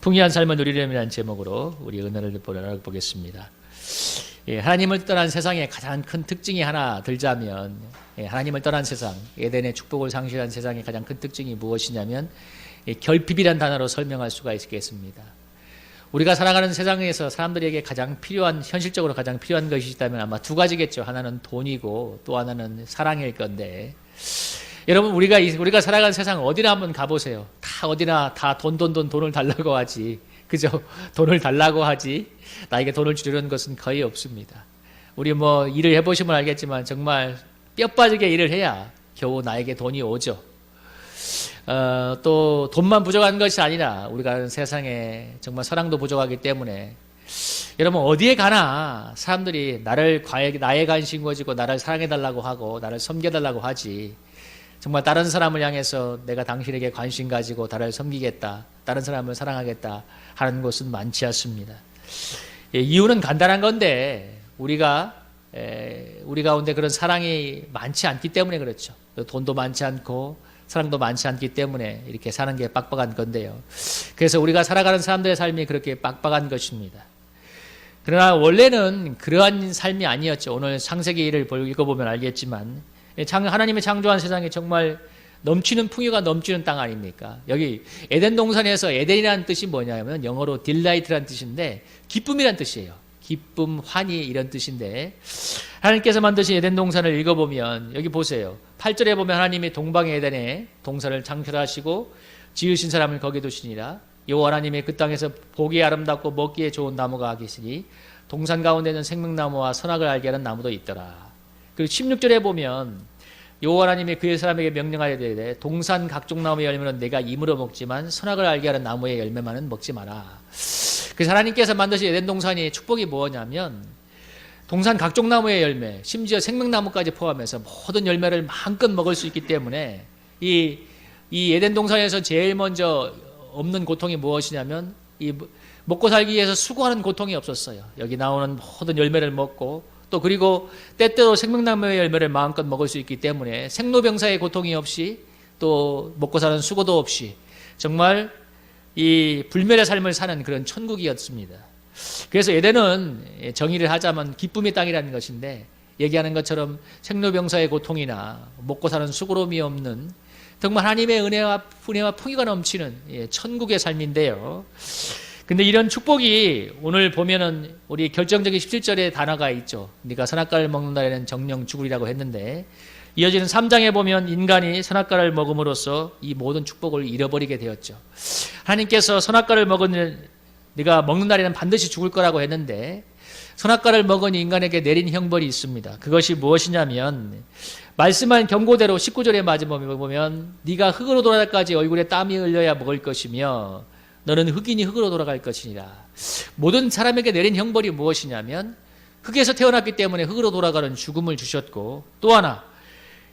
풍요한 삶을 누리려면 제목으로 우리 은혜를 보겠습니다. 하나님을 떠난 세상의 가장 큰 특징이 하나 들자면, 하나님을 떠난 세상, 에덴의 축복을 상실한 세상의 가장 큰 특징이 무엇이냐면 결핍이란 단어로 설명할 수가 있겠습니다. 우리가 살아가는 세상에서 사람들에게 가장 필요한, 현실적으로 가장 필요한 것이 있다면 아마 두 가지겠죠. 하나는 돈이고 또 하나는 사랑일 건데, 여러분 우리가 살아가는 세상 어디나 한번 가보세요. 다 어디나 다 돈을 달라고 하지. 그죠? 돈을 달라고 하지 나에게 돈을 주려는 것은 거의 없습니다. 우리 일을 해보시면 알겠지만 정말 뼈 빠지게 일을 해야 겨우 나에게 돈이 오죠. 또 돈만 부족한 것이 아니라 우리가 세상에 정말 사랑도 부족하기 때문에 여러분 어디에 가나 사람들이 나의 관심 가지고 나를 사랑해달라고 하고 나를 섬겨달라고 하지, 정말 다른 사람을 향해서 내가 당신에게 관심 가지고 나를 섬기겠다, 다른 사람을 사랑하겠다 하는 곳은 많지 않습니다. 이유는 간단한 건데 우리 가운데 그런 사랑이 많지 않기 때문에 그렇죠. 돈도 많지 않고 사랑도 많지 않기 때문에 이렇게 사는 게 빡빡한 건데요. 그래서 우리가 살아가는 사람들의 삶이 그렇게 빡빡한 것입니다. 그러나 원래는 그러한 삶이 아니었죠. 오늘 창세기를 읽어보면 알겠지만 하나님의 창조한 세상에 정말 넘치는 풍요가 넘치는 땅 아닙니까? 여기 에덴 동산에서 에덴이라는 뜻이 뭐냐면 영어로 딜라이트라는 뜻인데 기쁨이란 뜻이에요. 기쁨, 환희 이런 뜻인데, 하나님께서 만드신 에덴 동산을 읽어보면 여기 보세요. 8절에 보면 하나님이 동방의 에덴에 동산을 창설하시고 지으신 사람을 거기 두시니라. 여호와 하나님이 그 땅에서 보기에 아름답고 먹기에 좋은 나무가 계시니 동산 가운데는 생명나무와 선악을 알게 하는 나무도 있더라. 그리고 16절에 보면 여호와 하나님이 그의 사람에게 명령하여 이르되 동산 각종 나무의 열매는 내가 임으로 먹지만 선악을 알게 하는 나무의 열매만은 먹지 마라. 그래서 하나님께서 만드신 에덴 동산이 축복이 뭐냐면 동산 각종 나무의 열매, 심지어 생명나무까지 포함해서 모든 열매를 마음껏 먹을 수 있기 때문에 이 에덴 동산에서 제일 먼저 없는 고통이 무엇이냐면 이 먹고 살기 위해서 수고하는 고통이 없었어요. 여기 나오는 모든 열매를 먹고 또 그리고 때때로 생명나무의 열매를 마음껏 먹을 수 있기 때문에 생로병사의 고통이 없이 또 먹고 사는 수고도 없이 정말 이 불멸의 삶을 사는 그런 천국이었습니다. 그래서 에덴은 정의를 하자면 기쁨의 땅이라는 것인데, 얘기하는 것처럼 생로병사의 고통이나 먹고 사는 수고로움이 없는 정말 하나님의 은혜와 풍요가 넘치는 천국의 삶인데요. 근데 이런 축복이 오늘 보면은 우리 결정적인 17절의 단어가 있죠. 네가 선악과를 먹는 날에는 정령 죽으리라고 했는데, 이어지는 3장에 보면 인간이 선악과를 먹음으로써 이 모든 축복을 잃어버리게 되었죠. 하나님께서 선악과를 네가 먹는 날에는 반드시 죽을 거라고 했는데, 선악과를 먹은 인간에게 내린 형벌이 있습니다. 그것이 무엇이냐면 말씀한 경고대로 19절에 마지막에 보면 네가 흙으로 돌아갈 때까지 얼굴에 땀이 흘려야 먹을 것이며 너는 흙이니 흙으로 돌아갈 것이니라. 모든 사람에게 내린 형벌이 무엇이냐면 흙에서 태어났기 때문에 흙으로 돌아가는 죽음을 주셨고, 또 하나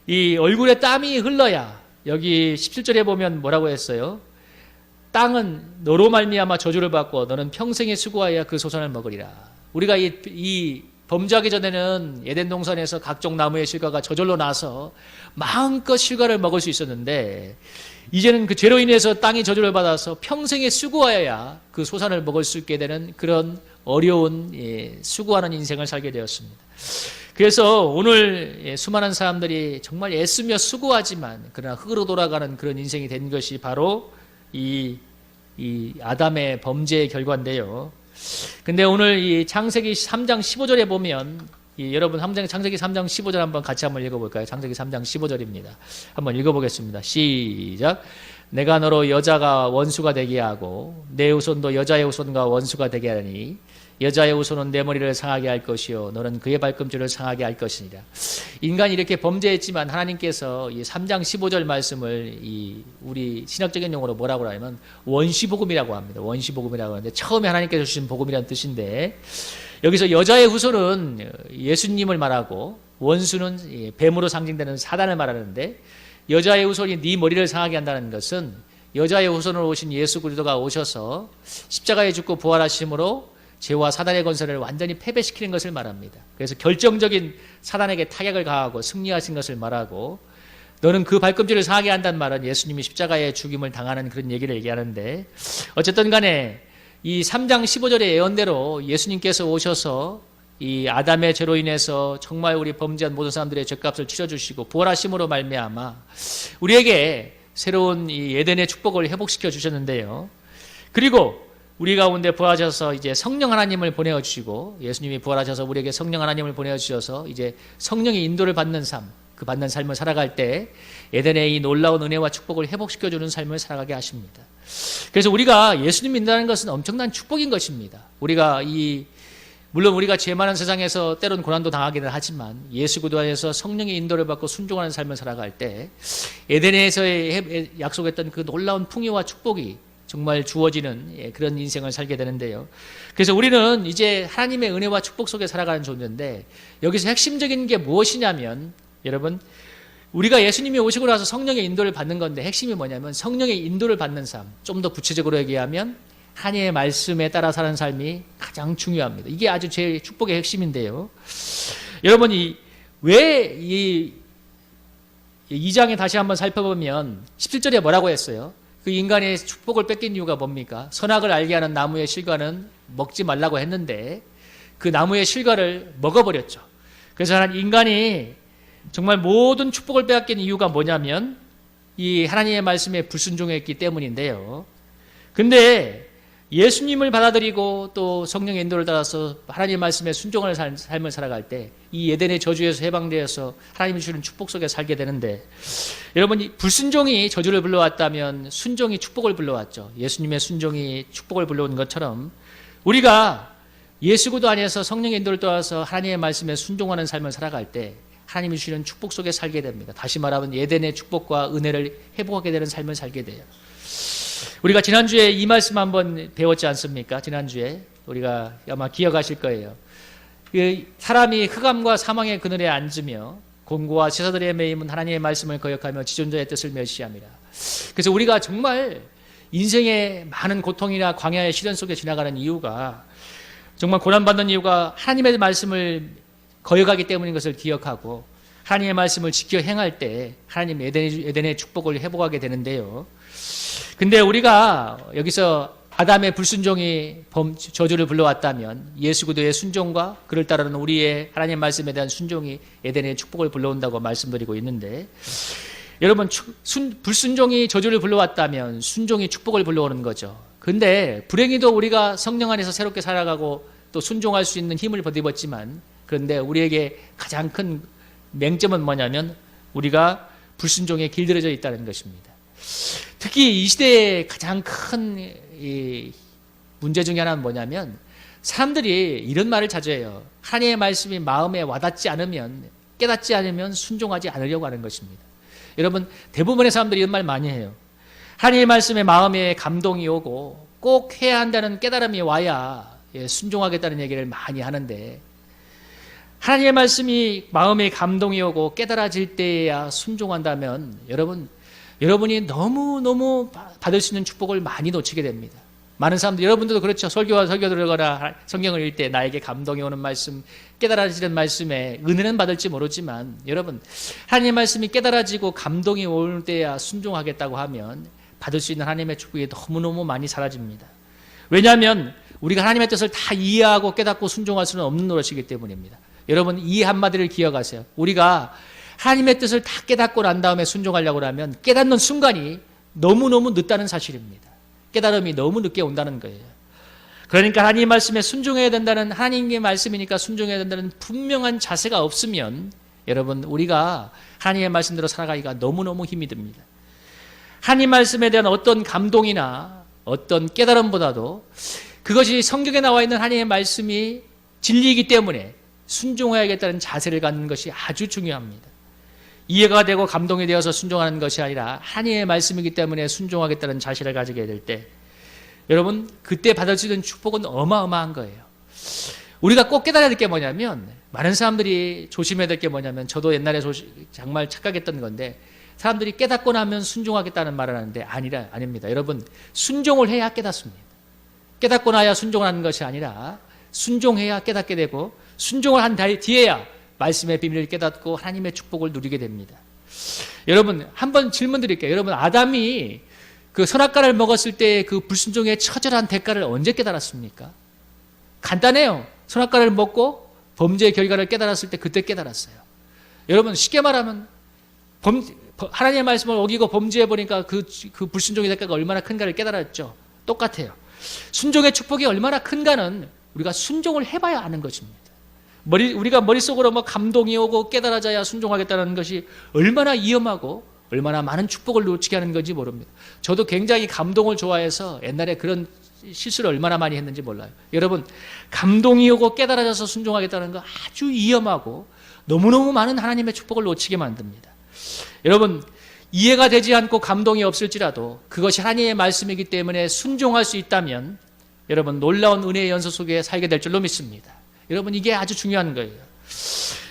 이 얼굴에 땀이 흘러야, 여기 17절에 보면 뭐라고 했어요? 땅은 너로 말미암아 저주를 받고 너는 평생에 수고하여 그 소산을 먹으리라. 우리가 이 범죄하기 전에는 에덴 동산에서 각종 나무의 실과가 저절로 나서 마음껏 실과를 먹을 수 있었는데, 이제는 그 죄로 인해서 땅이 저주를 받아서 평생에 수고하여야 그 소산을 먹을 수 있게 되는 그런 어려운 수고하는 인생을 살게 되었습니다. 그래서 오늘 수많은 사람들이 정말 애쓰며 수고하지만 그러나 흙으로 돌아가는 그런 인생이 된 것이 바로 이 아담의 범죄의 결과인데요. 근데 오늘 이 창세기 3장 15절에 보면 여러분 창세기 3장 15절 한번 같이 한번 읽어볼까요? 창세기 3장 15절입니다. 한번 읽어보겠습니다. 시작. 내가 너로 여자가 원수가 되게 하고 내 후손도 여자의 후손과 원수가 되게 하니 여자의 후손은 내 머리를 상하게 할 것이요 너는 그의 발꿈치를 상하게 할 것이니라. 인간이 이렇게 범죄했지만 하나님께서 이 3장 15절 말씀을 우리 신학적인 용어로 뭐라고 하냐면 원시복음이라고 합니다. 원시복음이라고 하는데 처음에 하나님께서 주신 복음이라는 뜻인데, 여기서 여자의 후손은 예수님을 말하고 원수는 뱀으로 상징되는 사단을 말하는데, 여자의 후손이 네 머리를 상하게 한다는 것은 여자의 후손으로 오신 예수 그리스도가 오셔서 십자가에 죽고 부활하심으로 죄와 사단의 권세를 완전히 패배시키는 것을 말합니다. 그래서 결정적인 사단에게 타격을 가하고 승리하신 것을 말하고, 너는 그 발꿈치를 상하게 한단 말은 예수님이 십자가의 죽임을 당하는 그런 얘기를 얘기하는데, 어쨌든 간에 이 3장 15절의 예언대로 예수님께서 오셔서 이 아담의 죄로 인해서 정말 우리 범죄한 모든 사람들의 죄값을 치러주시고 부활하심으로 말미암아 우리에게 새로운 이 에덴의 축복을 회복시켜 주셨는데요. 그리고 우리 가운데 부활하셔서 이제 성령 하나님을 보내어 주시고, 예수님이 부활하셔서 우리에게 성령 하나님을 보내어 주셔서 이제 성령의 인도를 받는 삶, 그 받는 삶을 살아갈 때 에덴의 이 놀라운 은혜와 축복을 회복시켜 주는 삶을 살아가게 하십니다. 그래서 우리가 예수님 믿는다는 것은 엄청난 축복인 것입니다. 물론 우리가 죄 많은 세상에서 때론 고난도 당하기는 하지만 예수 그리스도 안에서 성령의 인도를 받고 순종하는 삶을 살아갈 때 에덴에서 약속했던 그 놀라운 풍요와 축복이 정말 주어지는 그런 인생을 살게 되는데요. 그래서 우리는 이제 하나님의 은혜와 축복 속에 살아가는 존재인데, 여기서 핵심적인 게 무엇이냐면, 여러분, 우리가 예수님이 오시고 나서 성령의 인도를 받는 건데 핵심이 뭐냐면 성령의 인도를 받는 삶, 좀 더 구체적으로 얘기하면 하나님의 말씀에 따라 사는 삶이 가장 중요합니다. 이게 아주 제 축복의 핵심인데요. 여러분이 왜 이 2장에 다시 한번 살펴보면 17절에 뭐라고 했어요? 그 인간의 축복을 뺏긴 이유가 뭡니까? 선악을 알게 하는 나무의 실과는 먹지 말라고 했는데 그 나무의 실과를 먹어버렸죠. 그래서 인간이 정말 모든 축복을 빼앗긴 이유가 뭐냐면 이 하나님의 말씀에 불순종했기 때문인데요. 근데 예수님을 받아들이고 또 성령의 인도를 따라서 하나님의 말씀에 순종하는 삶을 살아갈 때 이 에덴의 저주에서 해방되어서 하나님이 주시는 축복 속에 살게 되는데, 여러분, 불순종이 저주를 불러왔다면 순종이 축복을 불러왔죠. 예수님의 순종이 축복을 불러온 것처럼 우리가 예수 그리스도 안에서 성령의 인도를 따라서 하나님의 말씀에 순종하는 삶을 살아갈 때 하나님이 주시는 축복 속에 살게 됩니다. 다시 말하면 에덴의 축복과 은혜를 회복하게 되는 삶을 살게 돼요. 우리가 지난주에 이 말씀 한번 배웠지 않습니까? 지난주에 우리가 아마 기억하실 거예요. 사람이 흑암과 사망의 그늘에 앉으며 공고와 제사들의 매임은 하나님의 말씀을 거역하며 지존자의 뜻을 멸시합니다. 그래서 우리가 정말 인생의 많은 고통이나 광야의 시련 속에 지나가는 이유가, 정말 고난받는 이유가 하나님의 말씀을 거역하기 때문인 것을 기억하고 하나님의 말씀을 지켜 행할 때 하나님 에덴의 축복을 회복하게 되는데요. 근데 우리가 여기서 아담의 불순종이 저주를 불러왔다면 예수 그리스도의 순종과 그를 따르는 우리의 하나님의 말씀에 대한 순종이 에덴의 축복을 불러온다고 말씀드리고 있는데, 여러분, 불순종이 저주를 불러왔다면 순종이 축복을 불러오는 거죠. 근데 불행히도 우리가 성령 안에서 새롭게 살아가고 또 순종할 수 있는 힘을 입었지만, 그런데 우리에게 가장 큰 맹점은 뭐냐면 우리가 불순종에 길들여져 있다는 것입니다. 특히 이 시대의 가장 큰 문제 중에 하나는 뭐냐면 사람들이 이런 말을 자주 해요. 하나님의 말씀이 마음에 와닿지 않으면, 깨닫지 않으면 순종하지 않으려고 하는 것입니다. 여러분, 대부분의 사람들이 이런 말 많이 해요. 하나님의 말씀에 마음에 감동이 오고 꼭 해야 한다는 깨달음이 와야 순종하겠다는 얘기를 많이 하는데, 하나님의 말씀이 마음에 감동이 오고 깨달아질 때야 순종한다면 여러분이 너무너무 받을 수 있는 축복을 많이 놓치게 됩니다. 많은 사람들, 여러분들도 그렇죠. 설교 들으거나 성경을 읽을 때 나에게 감동이 오는 말씀, 깨달아지는 말씀에 은혜는 받을지 모르지만, 여러분, 하나님의 말씀이 깨달아지고 감동이 올 때야 순종하겠다고 하면 받을 수 있는 하나님의 축복이 너무너무 많이 사라집니다. 왜냐하면 우리가 하나님의 뜻을 다 이해하고 깨닫고 순종할 수는 없는 노릇이기 때문입니다. 여러분, 이 한마디를 기억하세요. 우리가 하나님의 뜻을 다 깨닫고 난 다음에 순종하려고 하면 깨닫는 순간이 너무너무 늦다는 사실입니다. 깨달음이 너무 늦게 온다는 거예요. 그러니까 하나님의 말씀에 순종해야 된다는, 하나님의 말씀이니까 순종해야 된다는 분명한 자세가 없으면 여러분, 우리가 하나님의 말씀대로 살아가기가 너무너무 힘이 듭니다. 하나님 말씀에 대한 어떤 감동이나 어떤 깨달음보다도 그것이 성경에 나와 있는 하나님의 말씀이 진리이기 때문에 순종해야겠다는 자세를 갖는 것이 아주 중요합니다. 이해가 되고 감동이 되어서 순종하는 것이 아니라 하나님의 말씀이기 때문에 순종하겠다는 자세를 가지게 될 때, 여러분, 그때 받을 수 있는 축복은 어마어마한 거예요. 우리가 꼭 깨달아야 될 게 뭐냐면, 많은 사람들이 조심해야 될 게 뭐냐면, 저도 옛날에 정말 착각했던 건데, 사람들이 깨닫고 나면 순종하겠다는 말을 하는데 아닙니다. 여러분, 순종을 해야 깨닫습니다. 깨닫고 나야 순종하는 것이 아니라 순종해야 깨닫게 되고, 순종을 한 뒤에야 말씀의 비밀을 깨닫고 하나님의 축복을 누리게 됩니다. 여러분 한번 질문 드릴게요. 여러분 아담이 그 선악과를 먹었을 때 그 불순종의 처절한 대가를 언제 깨달았습니까? 간단해요. 선악과를 먹고 범죄의 결과를 깨달았을 때 그때 깨달았어요. 여러분 쉽게 말하면 하나님의 말씀을 어기고 범죄해보니까 그 불순종의 대가가 얼마나 큰가를 깨달았죠. 똑같아요. 순종의 축복이 얼마나 큰가는 우리가 순종을 해봐야 아는 것입니다. 우리가 머릿속으로 뭐 감동이 오고 깨달아져야 순종하겠다는 것이 얼마나 위험하고 얼마나 많은 축복을 놓치게 하는 건지 모릅니다. 저도 굉장히 감동을 좋아해서 옛날에 그런 실수를 얼마나 많이 했는지 몰라요. 여러분 감동이 오고 깨달아져서 순종하겠다는 거 아주 위험하고 너무너무 많은 하나님의 축복을 놓치게 만듭니다. 여러분 이해가 되지 않고 감동이 없을지라도 그것이 하나님의 말씀이기 때문에 순종할 수 있다면 여러분 놀라운 은혜의 연소 속에 살게 될 줄로 믿습니다. 여러분 이게 아주 중요한 거예요.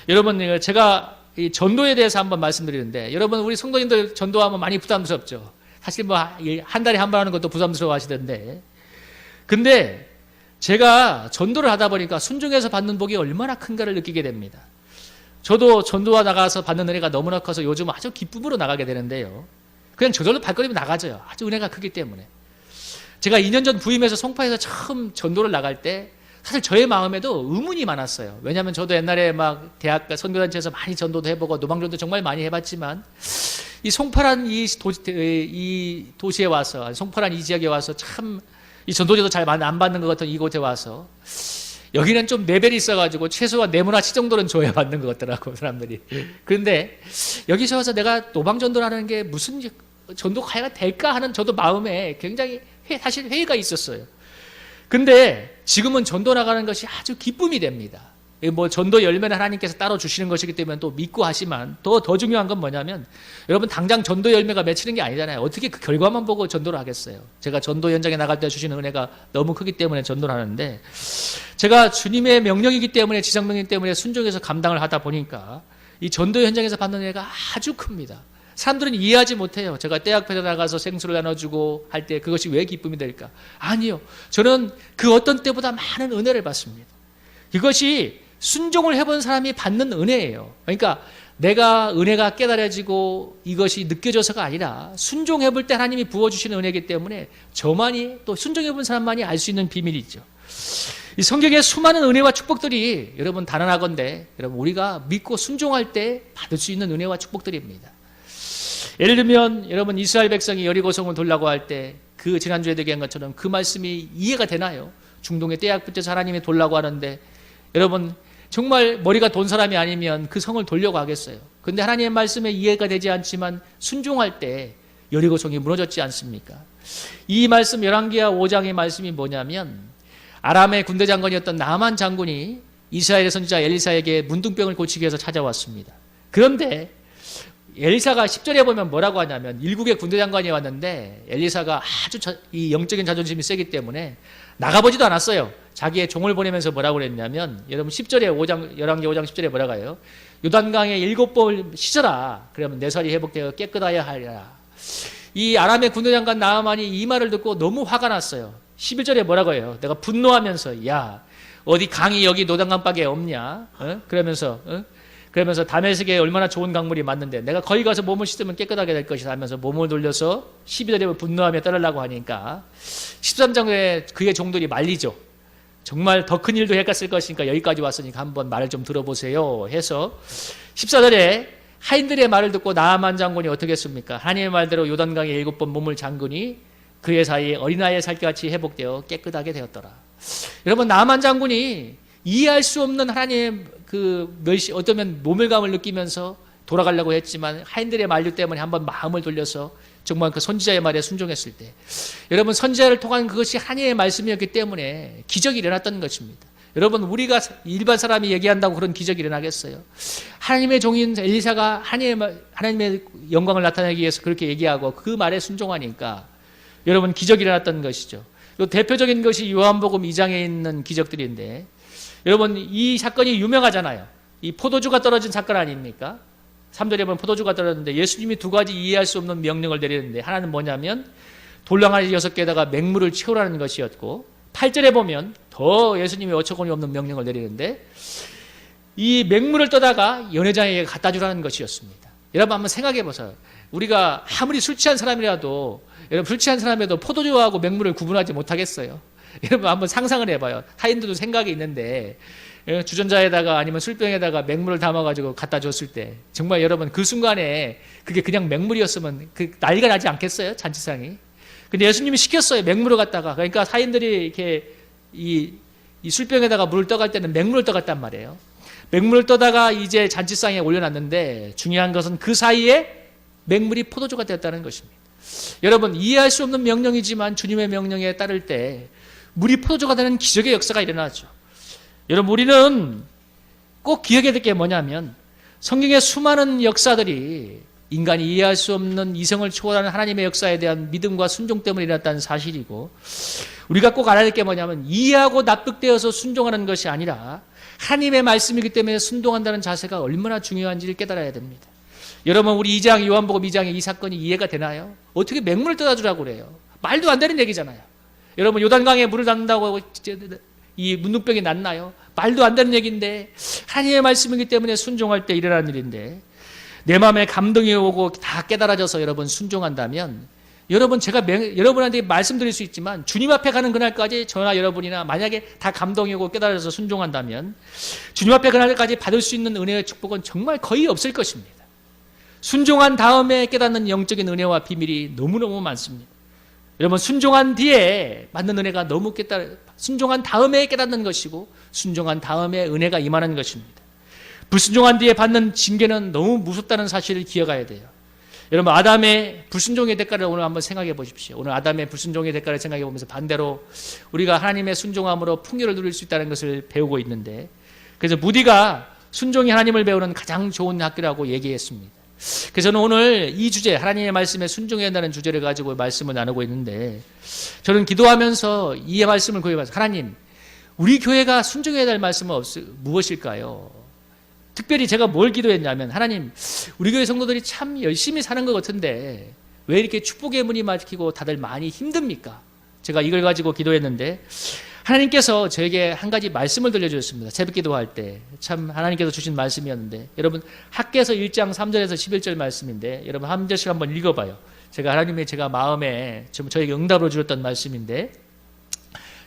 여러분 제가 이 전도에 대해서 한번 말씀드리는데 여러분 우리 성도님들 전도하면 많이 부담스럽죠. 사실 뭐 한 달에 한 번 하는 것도 부담스러워 하시던데 근데 제가 전도를 하다 보니까 순종해서 받는 복이 얼마나 큰가를 느끼게 됩니다. 저도 전도와 나가서 받는 은혜가 너무나 커서 요즘 아주 기쁨으로 나가게 되는데요. 그냥 저절로 발걸음이 나가져요. 아주 은혜가 크기 때문에. 제가 2년 전 부임해서 송파에서 처음 전도를 나갈 때 사실 저의 마음에도 의문이 많았어요. 왜냐하면 저도 옛날에 막 대학 선교단체에서 많이 전도도 해보고 노방전도 정말 많이 해봤지만 이 송파란 이 도시에 와서 송파란 이 지역에 와서 참 이 전도제도 잘 안 받는 것 같은 이곳에 와서 여기는 좀 레벨이 있어가지고 최소한 내문화치 정도는 줘야 받는 것 같더라고 사람들이. 그런데 여기서 와서 내가 노방전도라는 게 무슨 전도가 될까 하는 저도 마음에 굉장히 사실 회의가 있었어요. 근데 지금은 전도 나가는 것이 아주 기쁨이 됩니다. 뭐 전도 열매는 하나님께서 따로 주시는 것이기 때문에 또 믿고 하지만 더 중요한 건 뭐냐면 여러분 당장 전도 열매가 맺히는 게 아니잖아요. 어떻게 그 결과만 보고 전도를 하겠어요. 제가 전도 현장에 나갈 때 주시는 은혜가 너무 크기 때문에 전도를 하는데 제가 주님의 명령이기 때문에 지상명령 때문에 순종해서 감당을 하다 보니까 이 전도 현장에서 받는 은혜가 아주 큽니다. 사람들은 이해하지 못해요. 제가 떼 앞에 나가서 생수를 나눠주고 할 때 그것이 왜 기쁨이 될까? 아니요. 저는 그 어떤 때보다 많은 은혜를 받습니다. 이것이 순종을 해본 사람이 받는 은혜예요. 그러니까 내가 은혜가 깨달아지고 이것이 느껴져서가 아니라 순종해볼 때 하나님이 부어주시는 은혜이기 때문에 저만이 또 순종해본 사람만이 알 수 있는 비밀이죠. 이 성경의 수많은 은혜와 축복들이 여러분 단언하건대 여러분 우리가 믿고 순종할 때 받을 수 있는 은혜와 축복들입니다. 예를 들면 여러분 이스라엘 백성이 여리고성을 돌라고 할 때 그 지난주에 얘기한 것처럼 그 말씀이 이해가 되나요? 중동의 떼약볕에서 하나님이 돌라고 하는데 여러분 정말 머리가 돈 사람이 아니면 그 성을 돌려고 하겠어요. 그런데 하나님의 말씀에 이해가 되지 않지만 순종할 때 여리고성이 무너졌지 않습니까? 이 말씀 열왕기하 5장의 말씀이 뭐냐면 아람의 군대 장관이었던 나만 장군이 이스라엘의 선지자 엘리사에게 문둥병을 고치기 위해서 찾아왔습니다. 그런데 엘리사가 10절에 보면 뭐라고 하냐면 일국의 군대 장관이 왔는데 엘리사가 아주 이 영적인 자존심이 세기 때문에 나가보지도 않았어요. 자기의 종을 보내면서 뭐라고 그랬냐면 여러분 10절에 5장 열왕기 5장 10절에 뭐라고 해요? 요단강에 7번 씻어라. 그러면 내 살이 회복되어 깨끗하여 하리라. 이 아람의 군대 장관 나아만이 이 말을 듣고 너무 화가 났어요. 11절에 뭐라고 해요? 내가 분노하면서 야 어디 강이 여기 노단강밖에 없냐? 그러면서 다메섹에 얼마나 좋은 강물이 많는데 내가 거기 가서 몸을 씻으면 깨끗하게 될 것이다 하면서 몸을 돌려서 12절에 분노하며 떠나려고 하니까 13장에 그의 종들이 말리죠. 정말 더 큰 일도 해갔을 것이니까 여기까지 왔으니까 한번 말을 좀 들어보세요 해서 14절에 하인들의 말을 듣고 나아만 장군이 어떻게 했습니까? 하나님의 말대로 요단강에 7번 몸을 잠그니 그의 사이에 어린아이의 살기같이 회복되어 깨끗하게 되었더라. 여러분 나아만 장군이 이해할 수 없는 하나님의 어쩌면 모멸감을 느끼면서 돌아가려고 했지만 하인들의 만류 때문에 한번 마음을 돌려서 정말 그 선지자의 말에 순종했을 때 여러분 선지자를 통한 그것이 하나님의 말씀이었기 때문에 기적이 일어났던 것입니다. 여러분 우리가 일반 사람이 얘기한다고 그런 기적이 일어나겠어요? 하나님의 종인 엘리사가 하나님의 영광을 나타내기 위해서 그렇게 얘기하고 그 말에 순종하니까 여러분 기적이 일어났던 것이죠. 또 대표적인 것이 요한복음 2장에 있는 기적들인데 여러분 이 사건이 유명하잖아요. 이 포도주가 떨어진 사건 아닙니까? 3절에 보면 포도주가 떨어졌는데 예수님이 두 가지 이해할 수 없는 명령을 내리는데 하나는 뭐냐면 돌랑아리 6개에다가 맹물을 채우라는 것이었고 8절에 보면 더 예수님이 어처구니 없는 명령을 내리는데 이 맹물을 떠다가 연회장에게 갖다 주라는 것이었습니다. 여러분 한번 생각해 보세요. 우리가 아무리 술 취한 사람이라도, 여러분 술 취한 사람에도 포도주하고 맹물을 구분하지 못하겠어요. 여러분 한번 상상을 해봐요. 타인들도 생각이 있는데 주전자에다가 아니면 술병에다가 맹물을 담아가지고 갖다 줬을 때 정말 여러분 그 순간에 그게 그냥 맹물이었으면 그 난리가 나지 않겠어요? 잔치상이. 근데 예수님이 시켰어요. 맹물을 갖다가. 그러니까 타인들이 이렇게 이 술병에다가 물을 떠갈 때는 맹물을 떠갔단 말이에요. 맹물을 떠다가 이제 잔치상에 올려놨는데 중요한 것은 그 사이에 맹물이 포도주가 되었다는 것입니다. 여러분 이해할 수 없는 명령이지만 주님의 명령에 따를 때 물이 포도주가 되는 기적의 역사가 일어나죠. 여러분 우리는 꼭 기억해야 될 게 뭐냐면 성경의 수많은 역사들이 인간이 이해할 수 없는 이성을 초월하는 하나님의 역사에 대한 믿음과 순종 때문에 일어났다는 사실이고, 우리가 꼭 알아야 될 게 뭐냐면 이해하고 납득되어서 순종하는 것이 아니라 하나님의 말씀이기 때문에 순종한다는 자세가 얼마나 중요한지를 깨달아야 됩니다. 여러분 우리 요한복음 2장에 이 사건이 이해가 되나요? 어떻게 맹물을 떠다주라고 그래요? 말도 안 되는 얘기잖아요. 여러분 요단강에 물을 닫는다고 이 문둥병이 낫나요? 말도 안 되는 얘기인데 하나님의 말씀이기 때문에 순종할 때 일어나는 일인데, 내 마음에 감동이 오고 다 깨달아져서 여러분 순종한다면, 여러분 제가 여러분한테 말씀드릴 수 있지만 주님 앞에 가는 그날까지 저나 여러분이나 만약에 다 감동이 오고 깨달아져서 순종한다면 주님 앞에 그날까지 받을 수 있는 은혜의 축복은 정말 거의 없을 것입니다. 순종한 다음에 깨닫는 영적인 은혜와 비밀이 너무너무 많습니다. 여러분 순종한 뒤에 받는 은혜가 너무 순종한 다음에 깨닫는 것이고 순종한 다음에 은혜가 임하는 것입니다. 불순종한 뒤에 받는 징계는 너무 무섭다는 사실을 기억해야 돼요. 여러분 아담의 불순종의 대가를 오늘 한번 생각해 보십시오. 오늘 아담의 불순종의 대가를 생각해 보면서 반대로 우리가 하나님의 순종함으로 풍요를 누릴 수 있다는 것을 배우고 있는데, 그래서 무디가 순종이 하나님을 배우는 가장 좋은 학교라고 얘기했습니다. 그래서 저는 오늘 이 주제, 하나님의 말씀에 순종해야 한다는 주제를 가지고 말씀을 나누고 있는데, 저는 기도하면서 이 말씀을 구해봤어요. 하나님, 우리 교회가 순종해야 될 말씀은 무엇일까요? 특별히 제가 뭘 기도했냐면, 하나님, 우리 교회 성도들이 참 열심히 사는 것 같은데 왜 이렇게 축복의 문이 막히고 다들 많이 힘듭니까? 제가 이걸 가지고 기도했는데 하나님께서 저에게 한 가지 말씀을 들려주셨습니다. 새벽 기도할 때 참 하나님께서 주신 말씀이었는데, 여러분 학개서 1장 3절에서 11절 말씀인데 여러분 한 절씩 한번 읽어봐요. 제가 마음에 저에게 응답으로 주셨던 말씀인데,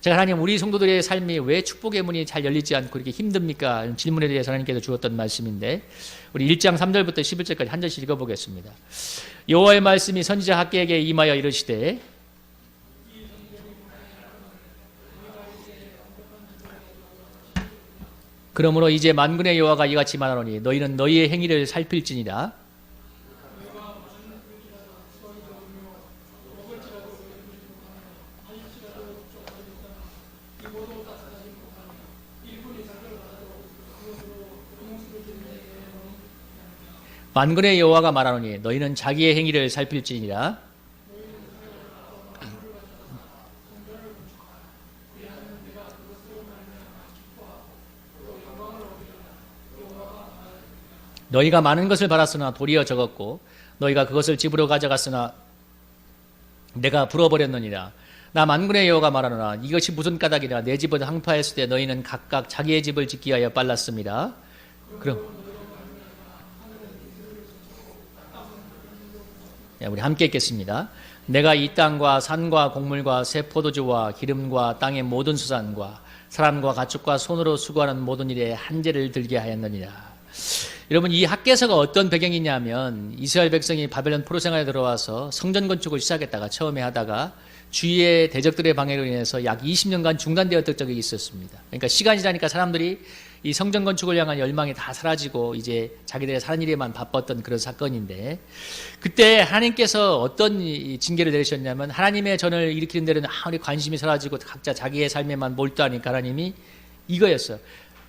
제가 하나님 우리 성도들의 삶이 왜 축복의 문이 잘 열리지 않고 이렇게 힘듭니까? 질문에 대해서 하나님께서 주었던 말씀인데, 우리 1장 3절부터 11절까지 한 절씩 읽어보겠습니다. 여호와의 말씀이 선지자 학개에게 임하여 이르시되, 그러므로 이제 만군의 여호와가 이같이 말하노니 너희는 너희의 행위를 살필지니라. 만군의 여호와가 말하노니 너희는 자기의 행위를 살필지니라. 너희가 많은 것을 받았으나 도리어 적었고 너희가 그것을 집으로 가져갔으나 내가 불어버렸느니라. 나 만군의 여호와가 말하노라. 이것이 무슨 까닭이라. 내 집을 항파했을 때 너희는 각각 자기의 집을 짓기 위하여 빨랐습니다. 그럼 우리 함께 읽겠습니다. 내가 이 땅과 산과 곡물과 새 포도주와 기름과 땅의 모든 수산과 사람과 가축과 손으로 수고하는 모든 일에 한재를 들게 하였느니라. 여러분 이 학개서가 어떤 배경이냐면, 이스라엘 백성이 바벨론 포로 생활에 들어와서 성전 건축을 시작했다가 처음에 하다가 주위의 대적들의 방해로 인해서 약 20년간 중단되었던 적이 있었습니다. 그러니까 시간이 지나니까 사람들이 이 성전 건축을 향한 열망이 다 사라지고 이제 자기들의 사는 일에만 바빴던 그런 사건인데, 그때 하나님께서 어떤 징계를 내리셨냐면, 하나님의 전을 일으키는 데는 아무리 관심이 사라지고 각자 자기의 삶에만 몰두하니까 하나님이 이거였어요.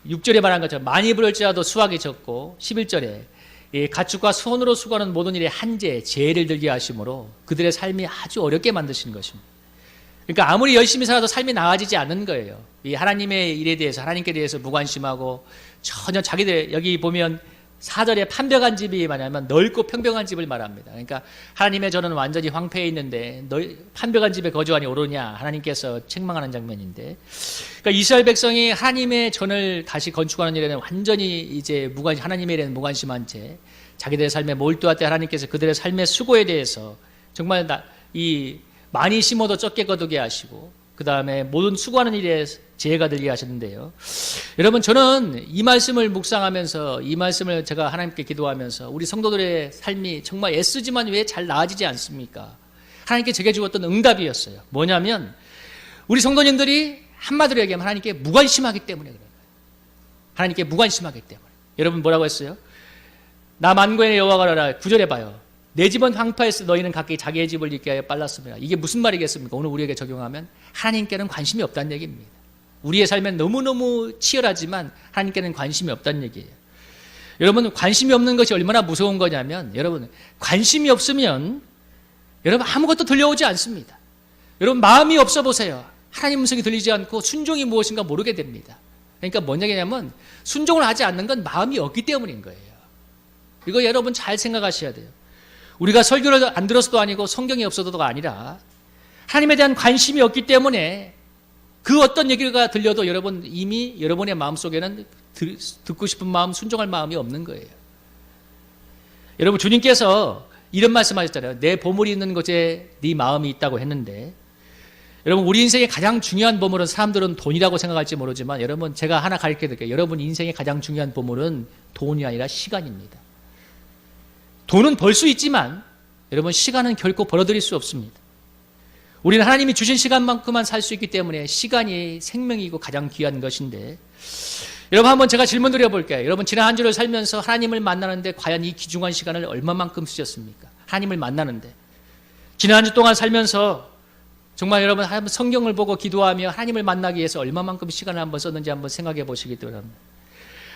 6절에 말한 것처럼 많이 부를지라도 수확이 적고, 11절에 가축과 손으로 수고하는 모든 일에 한재, 재해를 들게 하심으로 그들의 삶이 아주 어렵게 만드신 것입니다. 그러니까 아무리 열심히 살아도 삶이 나아지지 않는 거예요. 이 하나님의 일에 대해서, 하나님께 대해서 무관심하고 전혀 자기들, 여기 보면 4절에 판벽한 집이 말하면 넓고 평평한 집을 말합니다. 그러니까 하나님의 전은 완전히 황폐해 있는데 판벽한 집에 거주하니 오르냐, 하나님께서 책망하는 장면인데, 그러니까 이스라엘 백성이 하나님의 전을 다시 건축하는 일에는 완전히 이제 하나님의 일에는 무관심한 채 자기들의 삶에 몰두할 때 하나님께서 그들의 삶의 수고에 대해서 정말 많이 심어도 적게 거두게 하시고 그 다음에 모든 수고하는 일에 지혜가 들게 하시는데요. 여러분, 저는 이 말씀을 묵상하면서 이 말씀을 제가 하나님께 기도하면서 우리 성도들의 삶이 정말 애쓰지만 왜 잘 나아지지 않습니까? 하나님께 제게 주었던 응답이었어요. 뭐냐면 우리 성도님들이 한마디로 얘기하면 하나님께 무관심하기 때문에 그래요. 하나님께 무관심하기 때문에. 여러분 뭐라고 했어요? 나 만군의 여호와가 라라. 9절에 봐요. 내 집은 황폐했으 너희는 각기 자기의 집을 짓게 하여 빨랐습니다. 이게 무슨 말이겠습니까? 오늘 우리에게 적용하면 하나님께는 관심이 없다는 얘기입니다. 우리의 삶엔 너무너무 치열하지만 하나님께는 관심이 없다는 얘기예요. 여러분, 관심이 없는 것이 얼마나 무서운 거냐면 여러분, 관심이 없으면 여러분 아무것도 들려오지 않습니다. 여러분, 마음이 없어 보세요. 하나님 음성이 들리지 않고 순종이 무엇인가 모르게 됩니다. 그러니까 뭔 얘기냐면 순종을 하지 않는 건 마음이 없기 때문인 거예요. 이거 여러분 잘 생각하셔야 돼요. 우리가 설교를 안 들어서도 아니고 성경이 없어도가 아니라 하나님에 대한 관심이 없기 때문에 그 어떤 얘기가 들려도 여러분 이미 여러분의 마음속에는 듣고 싶은 마음, 순종할 마음이 없는 거예요. 여러분, 주님께서 이런 말씀하셨잖아요. 내 보물이 있는 곳에 네 마음이 있다고 했는데, 여러분, 우리 인생의 가장 중요한 보물은 사람들은 돈이라고 생각할지 모르지만 여러분, 제가 하나 가르쳐 드릴게요. 여러분 인생의 가장 중요한 보물은 돈이 아니라 시간입니다. 돈은 벌 수 있지만 여러분, 시간은 결코 벌어들일 수 없습니다. 우리는 하나님이 주신 시간만큼만 살 수 있기 때문에 시간이 생명이고 가장 귀한 것인데, 여러분 한번 제가 질문 드려볼게요. 여러분, 지난 한 주를 살면서 하나님을 만나는데 과연 이 귀중한 시간을 얼마만큼 쓰셨습니까? 하나님을 만나는데 지난 한 주 동안 살면서 정말 여러분 성경을 보고 기도하며 하나님을 만나기 위해서 얼마만큼 시간을 한번 썼는지 한번 생각해 보시기 바랍니다.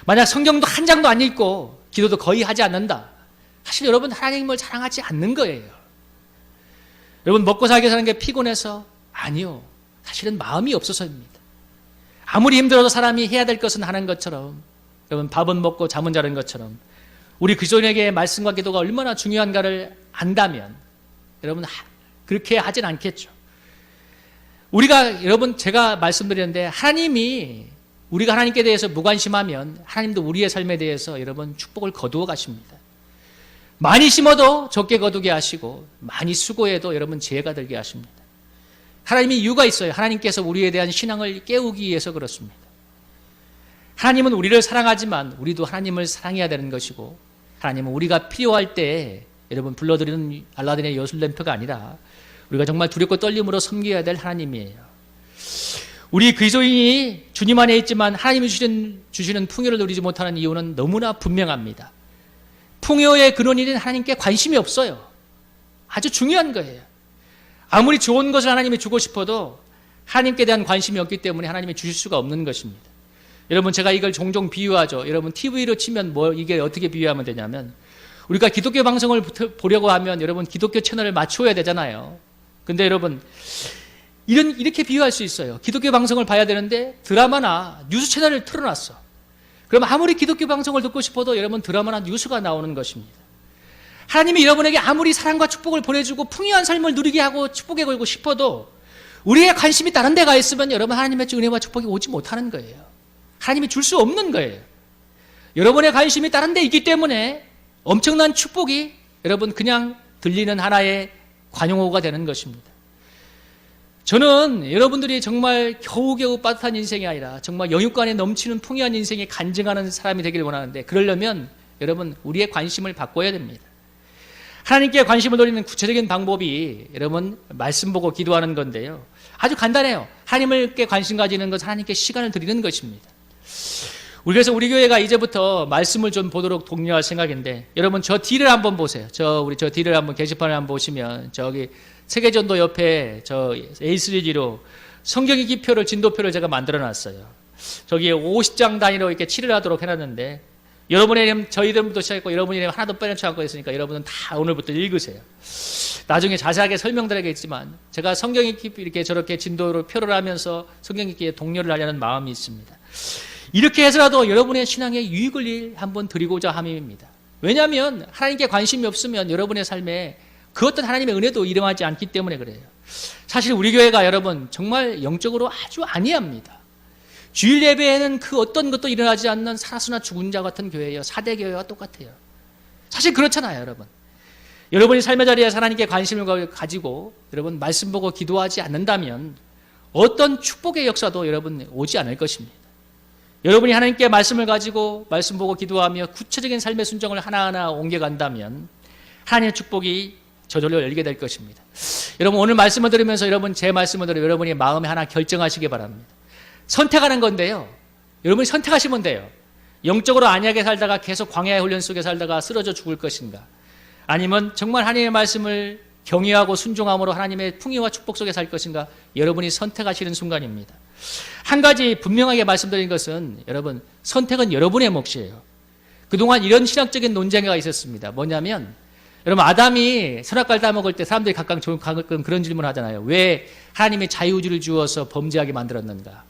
만약 성경도 한 장도 안 읽고 기도도 거의 하지 않는다, 사실 여러분 하나님을 사랑하지 않는 거예요. 여러분, 먹고 살게 사는 게 피곤해서? 아니요. 사실은 마음이 없어서입니다. 아무리 힘들어도 사람이 해야 될 것은 하는 것처럼, 여러분 밥은 먹고 잠은 자는 것처럼 우리 그리스도인에게 말씀과 기도가 얼마나 중요한가를 안다면 여러분 그렇게 하진 않겠죠. 우리가, 여러분 제가 말씀드렸는데 우리가 하나님께 대해서 무관심하면 하나님도 우리의 삶에 대해서 여러분 축복을 거두어 가십니다. 많이 심어도 적게 거두게 하시고 많이 수고해도 여러분 지혜가 들게 하십니다. 하나님이 이유가 있어요. 하나님께서 우리에 대한 신앙을 깨우기 위해서 그렇습니다. 하나님은 우리를 사랑하지만 우리도 하나님을 사랑해야 되는 것이고, 하나님은 우리가 필요할 때 여러분 불러드리는 알라딘의 요술램프가 아니라 우리가 정말 두렵고 떨림으로 섬겨야 될 하나님이에요. 우리 그리스도인이 주님 안에 있지만 하나님이 주시는 풍요를 누리지 못하는 이유는 너무나 분명합니다. 풍요의 근원인 하나님께 관심이 없어요. 아주 중요한 거예요. 아무리 좋은 것을 하나님이 주고 싶어도 하나님께 대한 관심이 없기 때문에 하나님이 주실 수가 없는 것입니다. 여러분, 제가 이걸 종종 비유하죠. 여러분, TV로 치면 이게 어떻게 비유하면 되냐면, 우리가 기독교 방송을 보려고 하면 여러분 기독교 채널을 맞춰야 되잖아요. 근데 여러분, 이렇게 비유할 수 있어요. 기독교 방송을 봐야 되는데 드라마나 뉴스 채널을 틀어놨어. 그럼 아무리 기독교 방송을 듣고 싶어도 여러분 드라마나 뉴스가 나오는 것입니다. 하나님이 여러분에게 아무리 사랑과 축복을 보내주고 풍요한 삶을 누리게 하고 축복에 걸고 싶어도 우리의 관심이 다른 데가 있으면 여러분 하나님의 은혜와 축복이 오지 못하는 거예요. 하나님이 줄 수 없는 거예요. 여러분의 관심이 다른 데 있기 때문에 엄청난 축복이 여러분 그냥 들리는 하나의 관용어가 되는 것입니다. 저는 여러분들이 정말 겨우겨우 빠듯한 인생이 아니라 정말 영육간에 넘치는 풍요한 인생에 간증하는 사람이 되기를 원하는데, 그러려면 여러분 우리의 관심을 바꿔야 됩니다. 하나님께 관심을 돌리는 구체적인 방법이 여러분 말씀 보고 기도하는 건데요. 아주 간단해요. 하나님께 관심 가지는 것은 하나님께 시간을 드리는 것입니다. 그래서 우리 교회가 이제부터 말씀을 좀 보도록 독려할 생각인데, 여러분 저 뒤를 한번 보세요. 저 뒤를 한번 게시판을 한번 보시면 저기 세계전도 옆에 저 A3G로 성경 읽기표를, 진도표를 제가 만들어 놨어요. 저기에 50장 단위로 이렇게 칠을 하도록 해놨는데, 여러분의 이름, 저희 이름부터 시작했고 여러분의 이름 하나도 빼놓지 않고 있으니까 여러분은 다 오늘부터 읽으세요. 나중에 자세하게 설명드리겠지만 제가 성경 읽기 이렇게 저렇게 진도로 표를 하면서 성경 읽기에 독려를 하려는 마음이 있습니다. 이렇게 해서라도 여러분의 신앙에 유익을 한번 드리고자 함입니다. 왜냐하면 하나님께 관심이 없으면 여러분의 삶에 그 어떤 하나님의 은혜도 일어나지 않기 때문에 그래요. 사실 우리 교회가 여러분 정말 영적으로 아주 안이합니다. 주일 예배에는 그 어떤 것도 일어나지 않는 살아서나 죽은 자 같은 교회예요. 4대 교회와 똑같아요. 사실 그렇잖아요, 여러분. 여러분이 삶의 자리에서 하나님께 관심을 가지고 여러분 말씀 보고 기도하지 않는다면 어떤 축복의 역사도 여러분 오지 않을 것입니다. 여러분이 하나님께 말씀을 가지고 말씀 보고 기도하며 구체적인 삶의 순종을 하나하나 옮겨간다면 하나님의 축복이 저절로 열리게 될 것입니다. 여러분 오늘 말씀을 들으면서 여러분 제 말씀을 들으며 여러분이 마음에 하나 결정하시기 바랍니다. 선택하는 건데요. 여러분이 선택하시면 돼요. 영적으로 안약하게 살다가 계속 광야의 훈련 속에 살다가 쓰러져 죽을 것인가, 아니면 정말 하나님의 말씀을 경외하고 순종함으로 하나님의 풍요와 축복 속에 살 것인가, 여러분이 선택하시는 순간입니다. 한 가지 분명하게 말씀드린 것은 여러분 선택은 여러분의 몫이에요. 그동안 이런 신학적인 논쟁이 있었습니다. 뭐냐면 여러분 아담이 선악과를 따먹을 때 사람들이 가끔 그런 질문을 하잖아요. 왜 하나님이 자유의지를 주어서 범죄하게 만들었는가.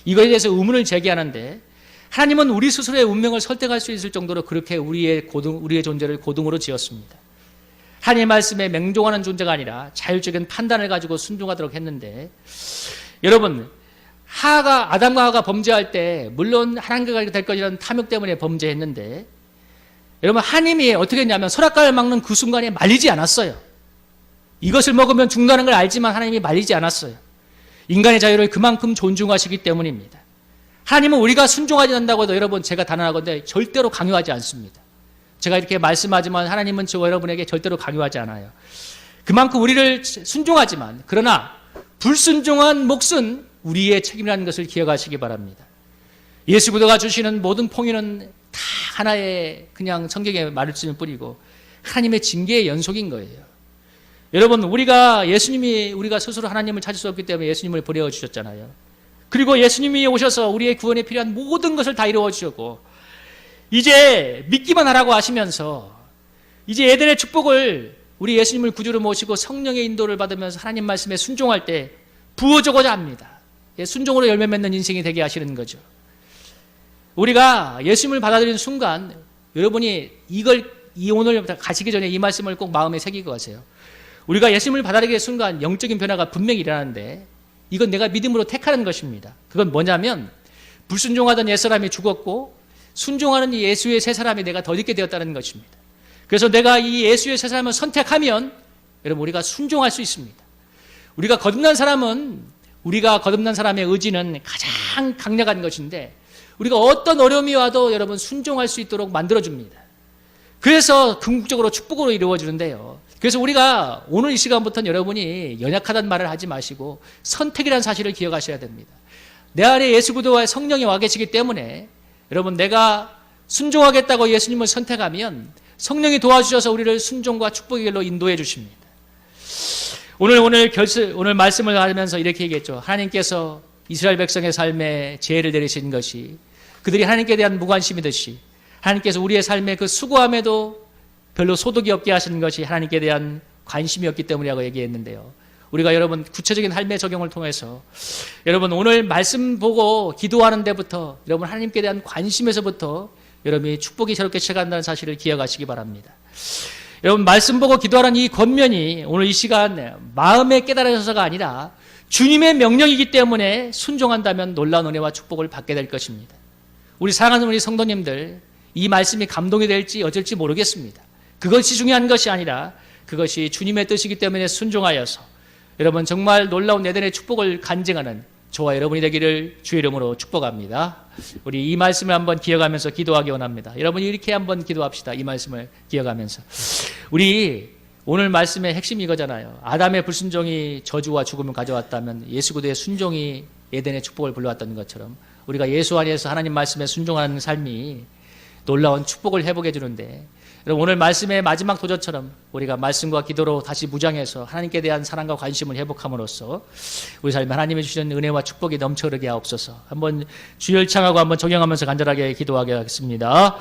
이거에 대해서 의문을 제기하는데 하나님은 우리 스스로의 운명을 설득할 수 있을 정도로 그렇게 우리의 존재를 고등으로 지었습니다. 하나님의 말씀에 맹종하는 존재가 아니라 자율적인 판단을 가지고 순종하도록 했는데, 여러분 아담과 하와가 범죄할 때 물론 하나님과 될 것이라는 탐욕 때문에 범죄했는데, 여러분 하나님이 어떻게 했냐면 선악과를 막는 그 순간에 말리지 않았어요. 이것을 먹으면 죽는다는 걸 알지만 하나님이 말리지 않았어요. 인간의 자유를 그만큼 존중하시기 때문입니다. 하나님은 우리가 순종하지 않는다고 해도 여러분 제가 단언하건대 절대로 강요하지 않습니다. 제가 이렇게 말씀하지만 하나님은 저 여러분에게 절대로 강요하지 않아요. 그만큼 우리를 순종하지만 그러나 불순종한 몫은 우리의 책임이라는 것을 기억하시기 바랍니다. 예수 그리스도가 주시는 모든 풍요는 다 하나의 그냥 성경의 말씀일 뿐이고 하나님의 징계의 연속인 거예요. 여러분 우리가 스스로 하나님을 찾을 수 없기 때문에 예수님을 보내어 주셨잖아요. 그리고 예수님이 오셔서 우리의 구원에 필요한 모든 것을 다 이루어 주셨고 이제 믿기만 하라고 하시면서 이제 에덴의 축복을 우리 예수님을 구주로 모시고 성령의 인도를 받으면서 하나님 말씀에 순종할 때 부어주고자 합니다. 순종으로 열매 맺는 인생이 되게 하시는 거죠. 우리가 예수님을 받아들이는 순간 여러분이 오늘 가시기 전에 이 말씀을 꼭 마음에 새기고 가세요. 우리가 예수님을 받아들이는 순간 영적인 변화가 분명히 일어나는데 이건 내가 믿음으로 택하는 것입니다. 그건 뭐냐면 불순종하던 옛사람이 죽었고 순종하는 이 예수의 새 사람이 내가 덧입게 되었다는 것입니다. 그래서 내가 이 예수의 새 사람을 선택하면 여러분 우리가 순종할 수 있습니다. 우리가 거듭난 사람의 의지는 가장 강력한 것인데 우리가 어떤 어려움이 와도 여러분 순종할 수 있도록 만들어줍니다. 그래서 궁극적으로 축복으로 이루어지는데요. 그래서 우리가 오늘 이 시간부터는 여러분이 연약하다는 말을 하지 마시고 선택이라는 사실을 기억하셔야 됩니다. 내 안에 예수 그리스도와 성령이 와 계시기 때문에 여러분 내가 순종하겠다고 예수님을 선택하면 성령이 도와주셔서 우리를 순종과 축복의 길로 인도해 주십니다. 오늘 말씀을 하면서 이렇게 얘기했죠. 하나님께서 이스라엘 백성의 삶에 재해를 내리신 것이 그들이 하나님께 대한 무관심이듯이 하나님께서 우리의 삶에 그 수고함에도 별로 소득이 없게 하시는 것이 하나님께 대한 관심이었기 때문이라고 얘기했는데요. 우리가 여러분 구체적인 삶의 적용을 통해서 여러분 오늘 말씀 보고 기도하는 데부터 여러분 하나님께 대한 관심에서부터 여러분이 축복이 새롭게 시작한다는 사실을 기억하시기 바랍니다. 여러분 말씀 보고 기도하는 이 권면이 오늘 이 시간 마음에 깨달아져서가 아니라 주님의 명령이기 때문에 순종한다면 놀라운 은혜와 축복을 받게 될 것입니다. 우리 사랑하는 우리 성도님들 이 말씀이 감동이 될지 어쩔지 모르겠습니다. 그것이 중요한 것이 아니라 그것이 주님의 뜻이기 때문에 순종하여서 여러분 정말 놀라운 에덴의 축복을 간증하는 저와 여러분이 되기를 주의 이름으로 축복합니다. 우리 이 말씀을 한번 기억하면서 기도하기 원합니다. 여러분이 이렇게 한번 기도합시다. 이 말씀을 기억하면서 우리 오늘 말씀의 핵심이 이거잖아요. 아담의 불순종이 저주와 죽음을 가져왔다면 예수 그리스도의 순종이 에덴의 축복을 불러왔던 것처럼 우리가 예수 안에서 하나님 말씀에 순종하는 삶이 놀라운 축복을 회복해 주는데 여러분 오늘 말씀의 마지막 도전처럼 우리가 말씀과 기도로 다시 무장해서 하나님께 대한 사랑과 관심을 회복함으로써 우리 삶에 하나님이 주시는 은혜와 축복이 넘쳐 흐르게 하옵소서. 한번 주여 청하고 한번 적용하면서 간절하게 기도하게 하겠습니다.